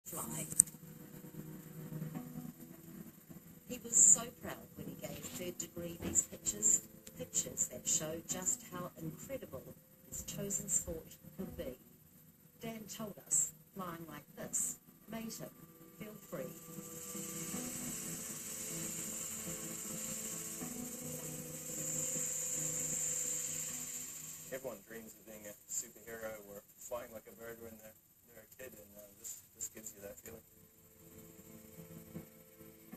fly. He was so proud when he gave Third Degree these pictures that showed just how incredible his chosen sport could be. Dan told us flying like this made him feel free. Everyone dreams of being a superhero or flying like a bird when they're a kid, and this gives you that feeling.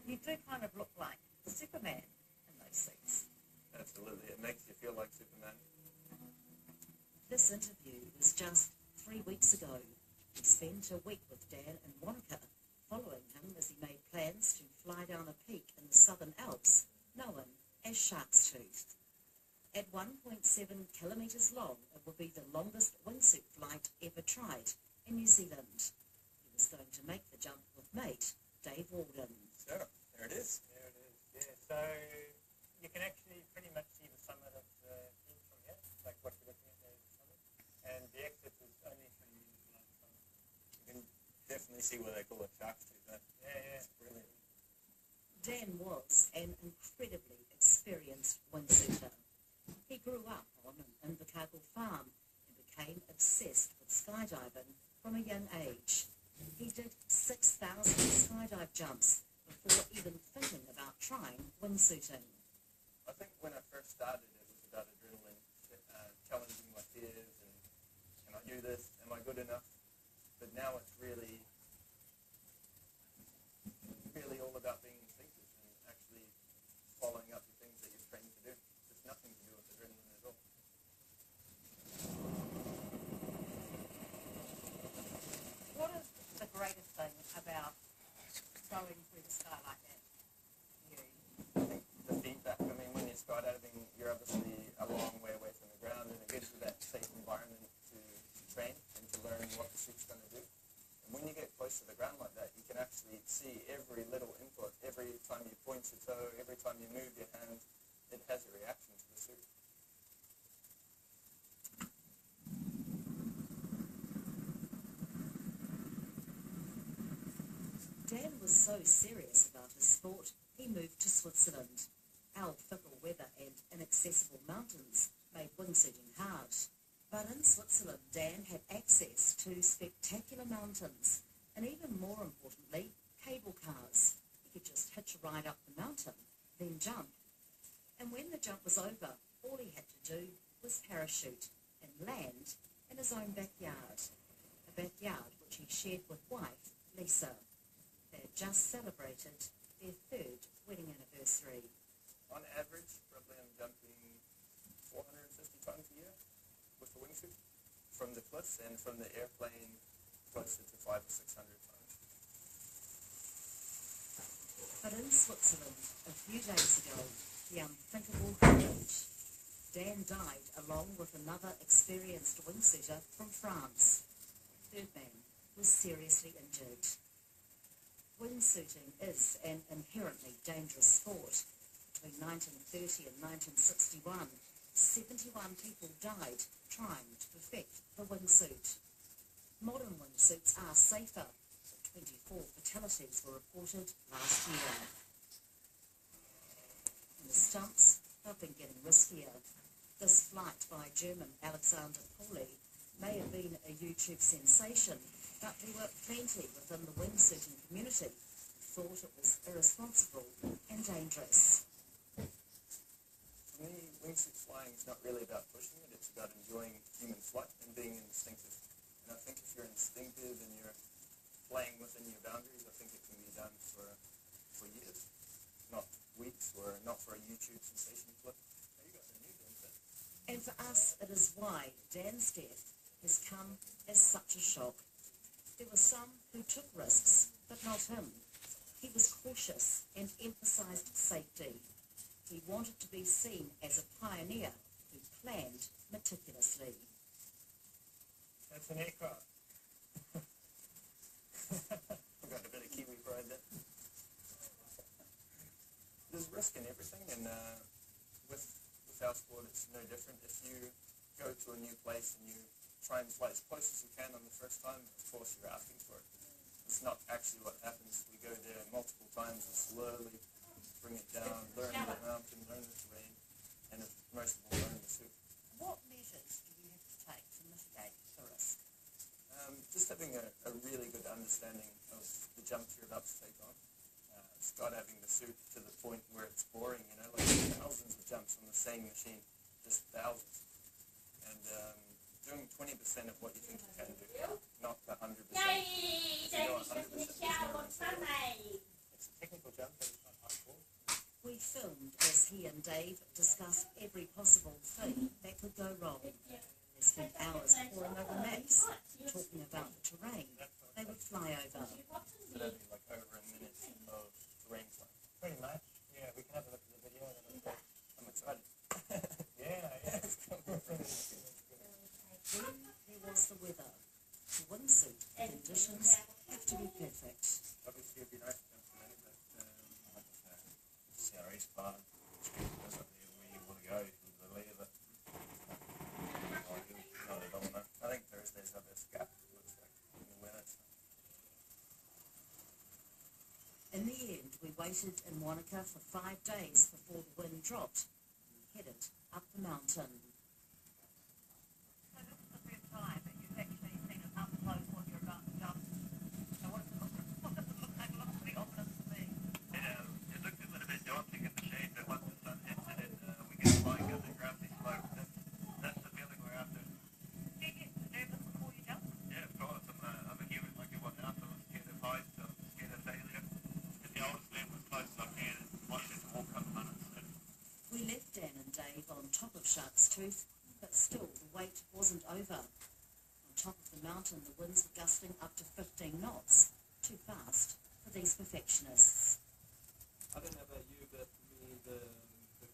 You do kind of look like Superman in those suits. Absolutely, it makes you feel like Superman. This interview was just 3 weeks ago. We spent a week with Dan in Wanaka, following him as he made plans to fly down a peak in the Southern Alps, known as Shark's Tooth. At 1.7 kilometres long, it will be the longest wingsuit flight ever tried in New Zealand. He was going to make the jump with mate Dave Walden. So, there it is. There it is, yeah. So you can actually pretty much see the summit of the peak from here, like what you're looking at there is the summit. And the exit is only 3 meters below the summit. You can definitely see where they call it Shark's Tooth. Yeah. It's brilliant. Dan was an incredibly experienced wingsuiter. He grew up on an Invercargill farm and became obsessed with skydiving from a young age. He did 6,000 skydive jumps before even thinking about trying wingsuiting. I think when I first started, it was about adrenaline, challenging my fears, and can I do this? Am I good enough? But now it's really all about being instinctive and actually following up the things that you're trained to do. It's nothing to do with adrenaline at all. What is the greatest thing about going through the sky like that? I think the feedback, when you're skydiving, you're obviously a long way away from the ground, and it gives you that safe environment to train and to learn what the suit's going to do. And when you get close to the ground like that, you can actually see every little input. Every time you point your toe, every time you move your hand, it has a reaction to the suit. Dan was so serious about his sport, he moved to Switzerland. Our fickle weather and inaccessible mountains made wingsuiting hard. But in Switzerland, Dan had access to spectacular mountains and, even more importantly, cable cars. He could just hitch a ride up the mountain, then jump. And when the jump was over, all he had to do was parachute and land in his own backyard, a backyard which he shared with wife, Lisa. They had just celebrated their 3rd wedding anniversary. On average, probably I'm jumping 450 times a year with the wingsuit, from the cliffs and from the airplane closer to 500 or 600 times. But in Switzerland, a few days ago, the unthinkable happened. Dan died along with another experienced wingsuiter from France. Third man was seriously injured. Wingsuiting is an inherently dangerous sport. Between 1930 and 1961, 71 people died trying to perfect the wingsuit. Modern wingsuits are safer, but 24 fatalities were reported last year. And the stunts have been getting riskier. This flight by German Alexander Pauli may have been a YouTube sensation, but there were plenty within the wingsuiting community who thought it was irresponsible and dangerous. For me, wingsuit flying is not really about pushing it, it's about enjoying human flight and being instinctive. And I think if you're instinctive and you're playing within your boundaries, I think it can be done for years, not weeks, or not for a YouTube sensation clip. Hey, you got the new thing. And for us, it is why Dan's death has come as such a shock. There were some who took risks, but not him. He was cautious and emphasised safety. He wanted to be seen as a pioneer who planned meticulously. That's an aircraft. I've got a bit of Kiwi pride there. There's risk in everything, and with our sport it's no different. If you go to a new place and you try and fly as close as you can on the first time, of course you're asking for it. it's not actually what happens. We go there multiple times and slowly bring it down, learn the mountain, learn the terrain, and most of all, learn the suit. What measures do you have to take to mitigate the risk? Just having a really good understanding of the jumps you're about to take on. Skydiving the suit to the point where it's boring, like thousands of jumps on the same machine, just thousands. And doing 20% of what you think you can do, not the 100%. If you go 100%, there's no room for it. It's a technical jump, but it's not hardcore. We filmed as he and Dave discussed every possible thing that could go wrong. They spent hours poring over maps, talking about the terrain they would fly over. So that'd be like over a minute of terrain flying. Pretty much. Yeah, we can have a look at the video. And I'm excited. yeah. Then there was the weather. The wingsuit conditions have to be perfect. Obviously, it'd be nice to jump today, but like I say, it's our east part. It's up there where you want to go with the leg of it. Not at all, no. I think Thursday's our best gap. It looks like in the winter. So. In the end, we waited in Wanaka for 5 days before the wind dropped and headed up the mountain. So this is the first time that you've actually seen it up close what you're about to jump. So what does it look like? It looks pretty ominous to me. It looks a little bit daunting in the shade, but once the sun hits it and we get flying up the gravity slope, that's the feeling we're after. Do you get nervous before you jump? Yeah, of course. I'm a human like everyone else. I'm scared of heights. I'm scared of failure. If the oldest man was close as I can and wanted to walk up on it. So. We left Dan and Dave on top of Shark's Tooth, but still the wait wasn't over. On top of the mountain, the winds were gusting up to 15 knots, too fast for these perfectionists. I don't know about you, but for me, the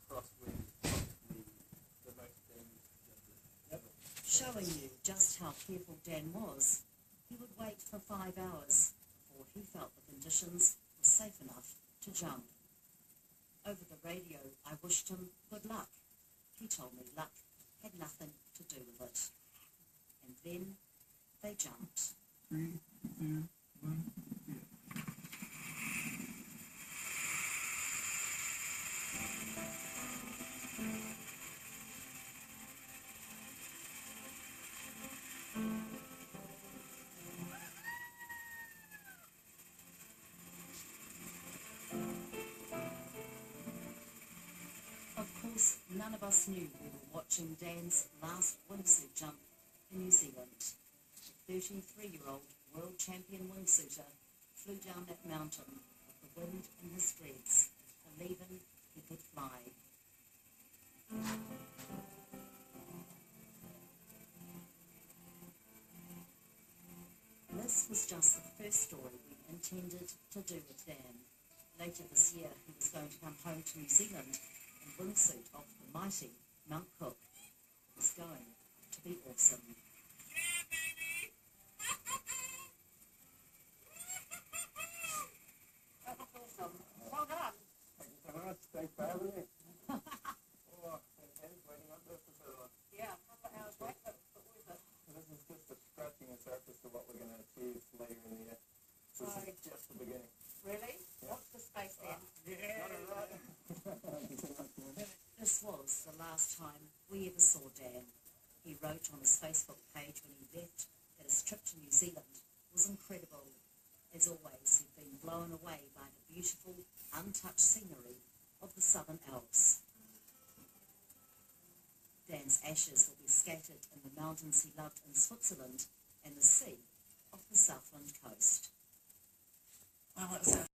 crosswind is probably the most dangerous ever. Showing you just how careful Dan was, he would wait for 5 hours before he felt the conditions were safe enough to jump. Over the radio, I wished him good luck. He told me luck had nothing to do with it. And then they jumped. 3, 2, 1, yeah. Of course, none of us knew we were watching Dan's last wingsuit jump in New Zealand. The 33-year-old world champion wingsuiter flew down that mountain with the wind in his threads, believing he could fly. This was just the first story we intended to do with Dan. Later this year, he was going to come home to New Zealand in wingsuit off the mighty Mount Cook. It was going to be awesome. That was awesome. Well done. Thank you so much. Thanks for having me. Hands waiting up there for so long. Yeah, a couple of hours wait, but worth it. This is just scratching the surface of what we're going to achieve later in the year. So this is just the beginning. Really? Yeah. Watch the space then. This was the last time we ever saw Dan. He wrote on his Facebook page when he left that his trip to New Zealand was incredible. As always, he'd been blown away by the beautiful, untouched scenery of the Southern Alps. Dan's ashes will be scattered in the mountains he loved in Switzerland and the sea off the Southland coast. Well, it was